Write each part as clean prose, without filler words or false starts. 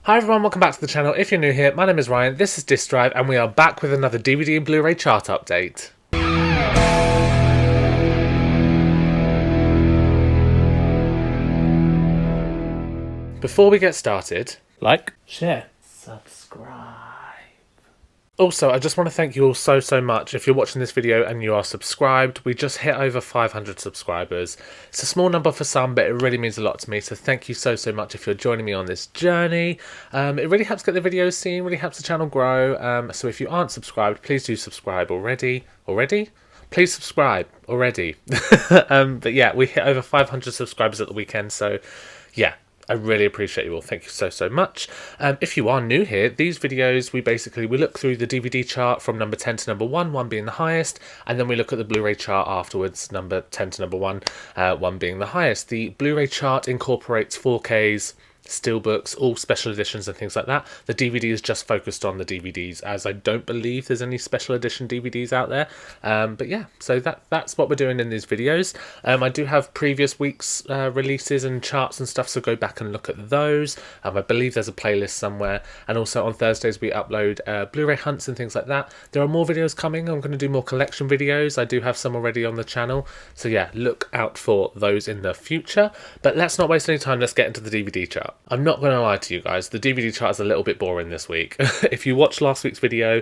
Hi everyone, welcome back to the channel. If you're new here, my name is Ryan, this is Disc Drive, and we are back with another DVD and Blu-ray chart update. Before we get started, like, share, subscribe. Also, I just want to thank you all so much. If you're watching this video and you are subscribed, we just hit over 500 subscribers. It's a small number for some, but it really means a lot to me. So thank you so much if you're joining me on this journey. It really helps get the videos seen, really helps the channel grow. So if you aren't subscribed, please do subscribe already. Please subscribe already. But yeah, we hit over 500 subscribers at the weekend. So yeah. I really appreciate you all. Thank you so much. If you are new here, these videos, we look through the DVD chart from number 10 to number 1, 1 being the highest, and then we look at the Blu-ray chart afterwards, number 10 to number 1, 1 being the highest. The Blu-ray chart incorporates 4Ks, steelbooks, all special editions and things like that. The DVD is just focused on the DVDs, as I don't believe there's any special edition DVDs out there. But yeah, so that's what we're doing in these videos. I do have previous week's releases and charts and stuff, so go back and look at those. I believe there's a playlist somewhere, and also on Thursdays we upload Blu-ray hunts and things like that. There are more videos coming. I'm going to do more collection videos. I do have some already on the channel, so yeah, look out for those in the future. But let's not waste any time, let's get into the DVD chart. I'm not going to lie to you guys, the DVD chart is a little bit boring this week. If you watched last week's video,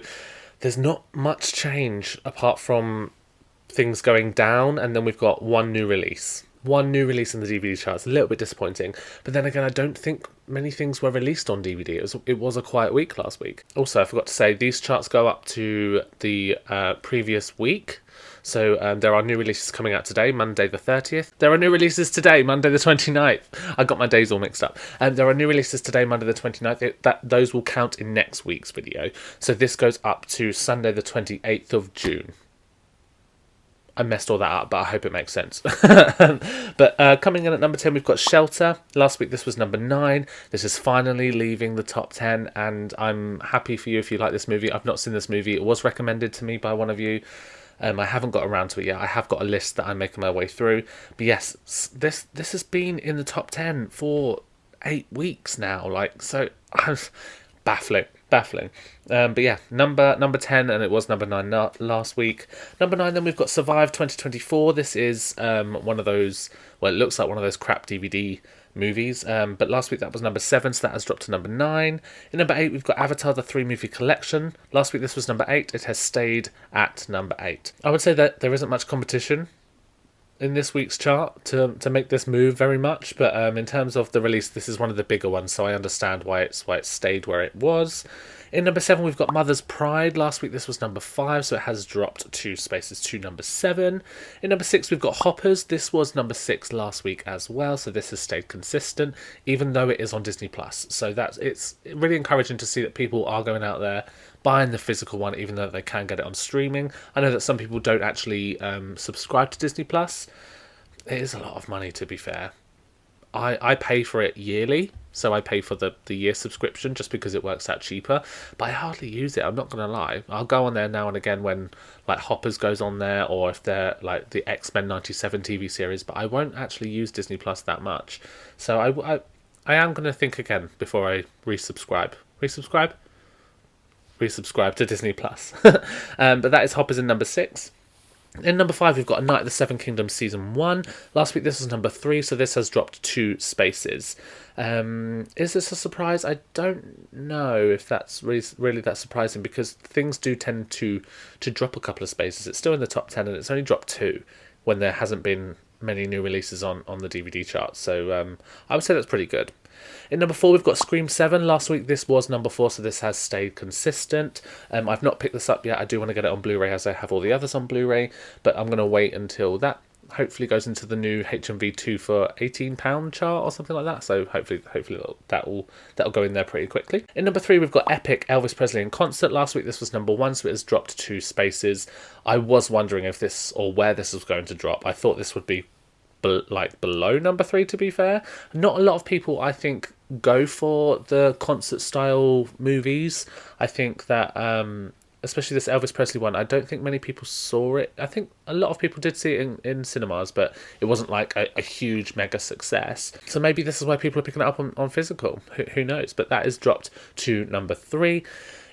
there's not much change apart from things going down, and then we've got one new release. One new release in the DVD chart. It's a little bit disappointing. But then again, I don't think many things were released on DVD. It was a quiet week last week. Also, I forgot to say, these charts go up to the previous week. So there are new releases coming out today, Monday the 30th. There are new releases today, Monday the 29th. I got my days all mixed up. There are new releases today, Monday the 29th. Those will count in next week's video. So this goes up to Sunday the 28th of June. I messed all that up, but I hope it makes sense. But coming in at number 10, we've got Shelter. Last week, this was number 9. This is finally leaving the top 10, and I'm happy for you if you like this movie. I've not seen this movie. It was recommended to me by one of you. I haven't got around to it yet. I have got a list that I'm making my way through. But yes, this has been in the top 10 for 8 weeks now. Like, so baffling. But yeah, number 10, and it was number 9 last week. Number 9, then we've got Survive 2024. This is one of those, well, it looks like one of those crap DVD movies, but last week that was number 7, so that has dropped to number 9. In number 8, we've got Avatar, the 3-movie collection. Last week this was number 8. It has stayed at number 8. I would say that there isn't much competition in this week's chart to make this move very much, but in terms of the release, this is one of the bigger ones, so I understand why it stayed where it was. In number 7, we've got Mother's Pride. Last week this was number 5, so it has dropped 2 spaces to number 7. In number 6, we've got Hoppers. This was number 6 last week as well, so this has stayed consistent, even though it is on Disney+. So it's really encouraging to see that people are going out there buying the physical one, even though they can get it on streaming. I know that some people don't actually subscribe to Disney+. It is a lot of money, to be fair. I pay for it yearly, so I pay for the year subscription just because it works out cheaper, but I hardly use it, I'm not going to lie. I'll go on there now and again when like Hoppers goes on there, or if they're like the X-Men 97 TV series, but I won't actually use Disney Plus that much. So I am going to think again before I resubscribe to Disney Plus. But that is Hoppers in number 6. In number 5, we've got A Night of the Seven Kingdoms Season 1. Last week this was number 3, so this has dropped 2 spaces. Is this a surprise? I don't know if that's really that surprising, because things do tend to drop a couple of spaces. It's still in the top 10, and it's only dropped 2 when there hasn't been many new releases on the DVD chart. So I would say that's pretty good. In number 4, we've got Scream 7. Last week this was number 4, so this has stayed consistent. I've not picked this up yet. I do want to get it on Blu-ray, as I have all the others on Blu-ray, but I'm going to wait until that hopefully goes into the new HMV2 for £18 chart or something like that. So hopefully that'll go in there pretty quickly. In number 3, we've got Epic Elvis Presley in Concert. Last week this was number 1, so it has dropped 2 spaces. I was wondering if this, or where this was going to drop. I thought this would be below number 3, to be fair. Not a lot of people, I think, go for the concert style movies. I think that especially this Elvis Presley one, I don't think many people saw it. I think a lot of people did see it in cinemas, but it wasn't like a huge mega success. So maybe this is why people are picking it up on physical. Who knows? But that is dropped to number 3.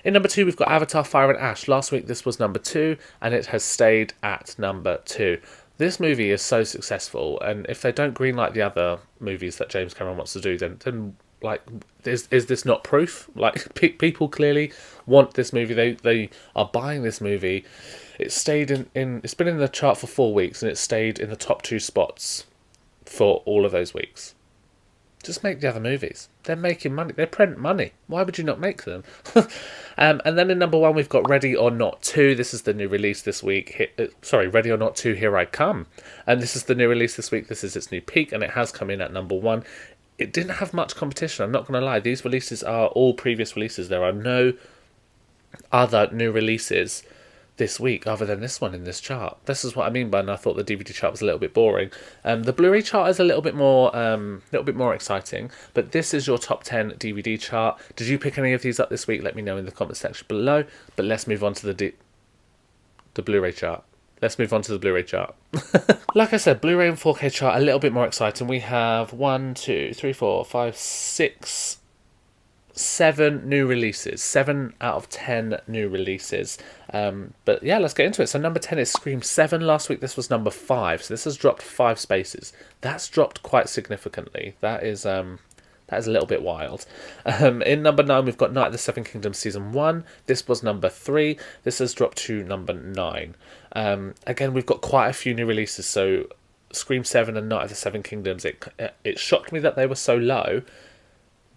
In number 2, we've got Avatar Fire and Ash. Last week this was number 2, and it has stayed at number 2. This movie is so successful, and if they don't greenlight the other movies that James Cameron wants to do, then like, is this not proof? Like, people clearly want this movie. They are buying this movie. It stayed it's been in the chart for 4 weeks, and it stayed in the top 2 spots for all of those weeks. Just make the other movies. They're making money. They print money. Why would you not make them? And then in number 1, we've got Ready or Not 2. This is the new release this week. Ready or Not 2, Here I Come. And this is the new release this week. This is its new peak, and it has come in at number 1. It didn't have much competition, I'm not going to lie. These releases are all previous releases. There are no other new releases this week other than this one in this chart. This is what I mean by, and I thought the DVD chart was a little bit boring. The Blu-ray chart is a little bit more exciting, but this is your top 10 DVD chart. Did you pick any of these up this week? Let me know in the comment section below. But let's move on to the Blu-ray chart. Let's move on to the Blu-ray chart. Like I said, Blu-ray and 4K chart, a little bit more exciting. We have 1, 2, 3, 4, 5, 6, 7 new releases. 7 out of 10 new releases. But yeah, let's get into it. So number 10 is Scream 7. Last week this was number 5. So this has dropped 5 spaces. That's dropped quite significantly. That is a little bit wild. In number 9, we've got Night of the Seven Kingdoms Season 1. This was number 3. This has dropped to number 9. Again, we've got quite a few new releases. So Scream 7 and Night of the Seven Kingdoms, it shocked me that they were so low.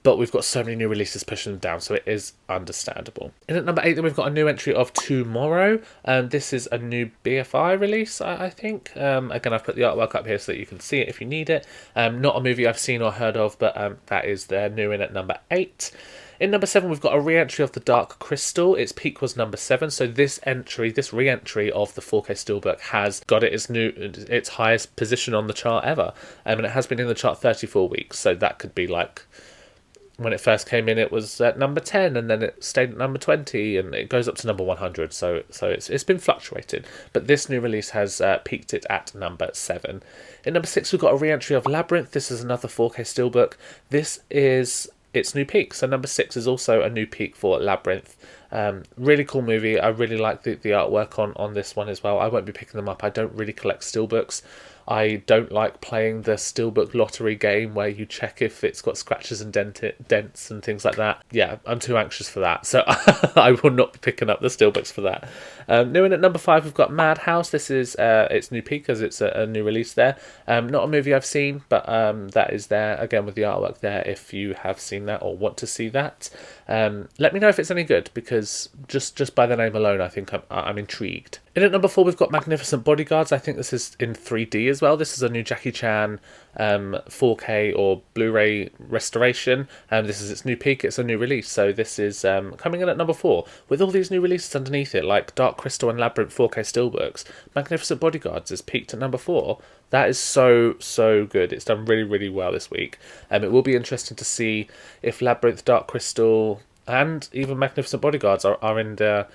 But we've got so many new releases pushing them down, so it is understandable. In at number 8, then we've got a new entry of Tomorrow. This is a new BFI release, I think. Again, I've put the artwork up here so that you can see it if you need it. Not a movie I've seen or heard of, but that is their new in at number 8. In number 7, we've got a re-entry of The Dark Crystal. Its peak was number 7, so this re-entry of the 4K Steelbook has got its highest position on the chart ever. And it has been in the chart 34 weeks, so that could be like, when it first came in, it was at number 10, and then it stayed at number 20, and it goes up to number 100, so it's been fluctuating. But this new release has peaked it at number 7. In number 6, we've got a re-entry of Labyrinth. This is another 4K Steelbook. This is its new peak, so number 6 is also a new peak for Labyrinth. Really cool movie. I really like the artwork on this one as well. I won't be picking them up. I don't really collect steelbooks. I don't like playing the steelbook lottery game where you check if it's got scratches and dents and things like that. Yeah, I'm too anxious for that, so I will not be picking up the steelbooks for that. New in at number 5, we've got Madhouse. This is its new peak, as it's a new release there. Not a movie I've seen, but that is there, again, with the artwork there, if you have seen that or want to see that. Let me know if it's any good, because just by the name alone, I think I'm intrigued. In at number 4, we've got Magnificent Bodyguards. I think this is in 3D as well. This is a new Jackie Chan 4K or Blu-ray restoration. This is its new peak. It's a new release. So this is coming in at number 4. With all these new releases underneath it, like Dark Crystal and Labyrinth 4K Steelbooks, Magnificent Bodyguards is peaked at number 4. That is so good. It's done really, really well this week. It will be interesting to see if Labyrinth, Dark Crystal, and even Magnificent Bodyguards are in the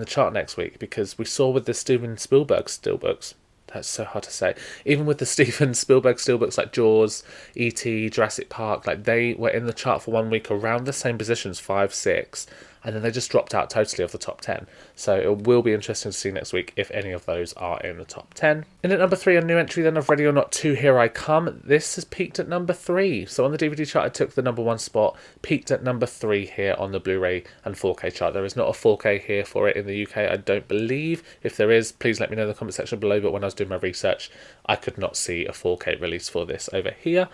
chart next week, because we saw with the Steven Spielberg steelbooks, that's so hard to say, even with the Steven Spielberg steelbooks like Jaws, E.T., Jurassic Park, like they were in the chart for 1 week around the same positions, 5, 6, and then they just dropped out totally of the top 10. So it will be interesting to see next week if any of those are in the top 10. In at number 3, a new entry then of Ready or Not 2, Here I Come. This has peaked at number 3. So on the DVD chart, it took the number 1 spot, peaked at number 3 here on the Blu-ray and 4K chart. There is not a 4K here for it in the UK, I don't believe. If there is, please let me know in the comment section below. But when I was doing my research, I could not see a 4K release for this over here.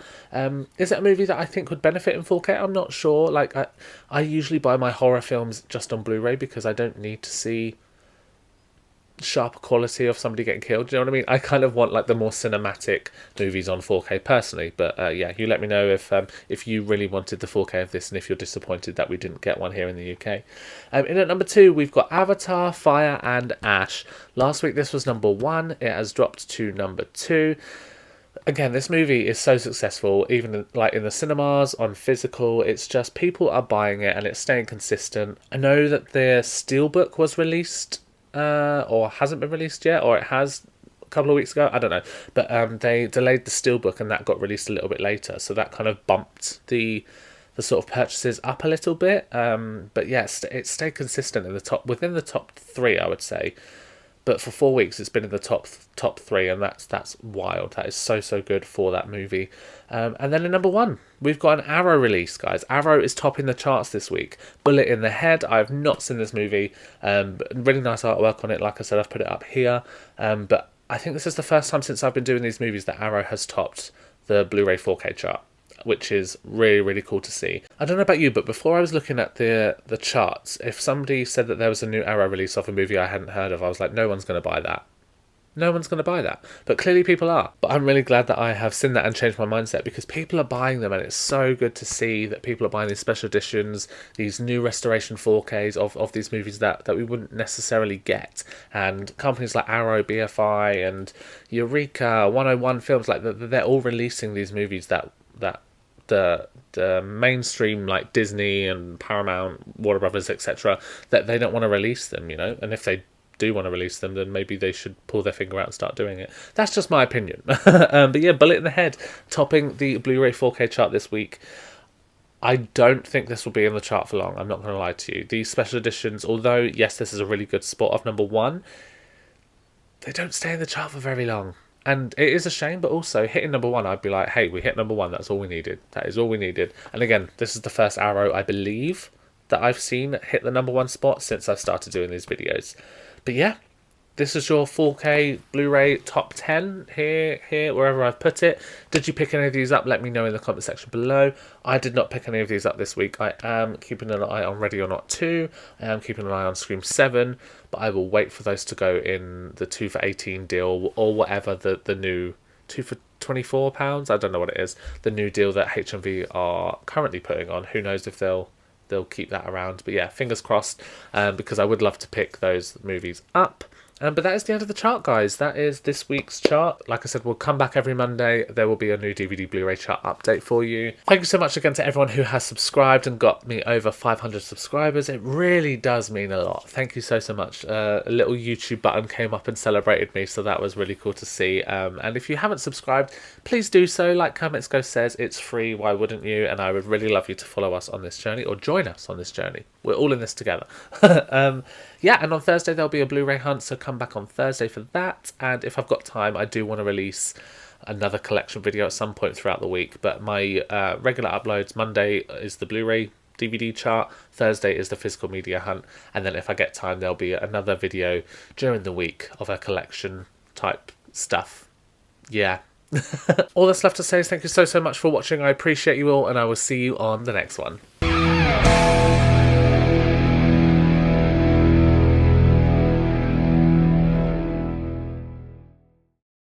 Is it a movie that I think would benefit in 4K? I'm not sure. Like, I usually buy my horror films just on Blu-ray because I don't need to see sharper quality of somebody getting killed. Do you know what I mean? I kind of want like the more cinematic movies on 4K personally. But yeah, you let me know if you really wanted the 4K of this, and if you're disappointed that we didn't get one here in the UK. In at number 2, we've got Avatar, Fire and Ash. Last week this was number 1. It has dropped to number 2. Again, this movie is so successful, even in the cinemas, on physical. It's just people are buying it and it's staying consistent. I know that the steelbook was released, or hasn't been released yet, or it has a couple of weeks ago. I don't know, but they delayed the steelbook and that got released a little bit later, so that kind of bumped the sort of purchases up a little bit. But yes, it stayed consistent in the within the top three, I would say. But for 4 weeks, it's been in the top three, and that's wild. That is so good for that movie. And then in number one, we've got an Arrow release, guys. Arrow is topping the charts this week. Bullet in the Head. I have not seen this movie. Really nice artwork on it. Like I said, I've put it up here. But I think this is the first time since I've been doing these movies that Arrow has topped the Blu-ray 4K chart, which is really cool to see. I don't know about you, but before I was looking at the charts, if somebody said that there was a new Arrow release of a movie I hadn't heard of, I was like, no one's going to buy that. No one's going to buy that. But clearly people are. But I'm really glad that I have seen that and changed my mindset, because people are buying them, and it's so good to see that people are buying these special editions, these new restoration 4Ks of these movies that we wouldn't necessarily get. And companies like Arrow, BFI, and Eureka, 101 Films, like they're all releasing these movies that the mainstream, like Disney and Paramount, Warner Brothers, etc., that they don't want to release them, and if they do want to release them, then maybe they should pull their finger out and start doing it. That's just my opinion. But yeah, Bullet in the Head topping the Blu-ray 4K chart this week. I don't think this will be in the chart for long, I'm not going to lie to you. These special editions, although yes, this is a really good spot of number one, they don't stay in the chart for very long. And it is a shame, but also hitting number one, I'd be like, hey, we hit number one, that's all we needed. That is all we needed. And again, this is the first Arrow, I believe, that I've seen hit the number one spot since I've started doing these videos. But yeah, this is your 4K Blu-ray top 10 here, wherever I've put it. Did you pick any of these up? Let me know in the comment section below. I did not pick any of these up this week. I am keeping an eye on Ready or Not 2. I am keeping an eye on Scream 7. But I will wait for those to go in the 2 for $18 deal, or whatever the new 2 for £24, I don't know what it is, the new deal that HMV are currently putting on. Who knows if they'll keep that around. But yeah, fingers crossed, because I would love to pick those movies up. But that is the end of the chart, guys. That is this week's chart. Like I said, we'll come back every Monday. There will be a new DVD Blu-ray chart update for you. Thank you so much again to everyone who has subscribed and got me over 500 subscribers. It really does mean a lot. Thank you so much. A little YouTube button came up and celebrated me, so that was really cool to see. And if you haven't subscribed, please do so. Like Comments Go says, it's free. Why wouldn't you? And I would really love you to follow us on this journey, or join us on this journey. We're all in this together. Yeah, and on Thursday there'll be a Blu-ray hunt, so come back on Thursday for that. And if I've got time, I do want to release another collection video at some point throughout the week. But my regular uploads, Monday is the Blu-ray DVD chart, Thursday is the physical media hunt, and then if I get time, there'll be another video during the week of a collection type stuff. Yeah. All that's left to say is thank you so much for watching. I appreciate you all, and I will see you on the next one.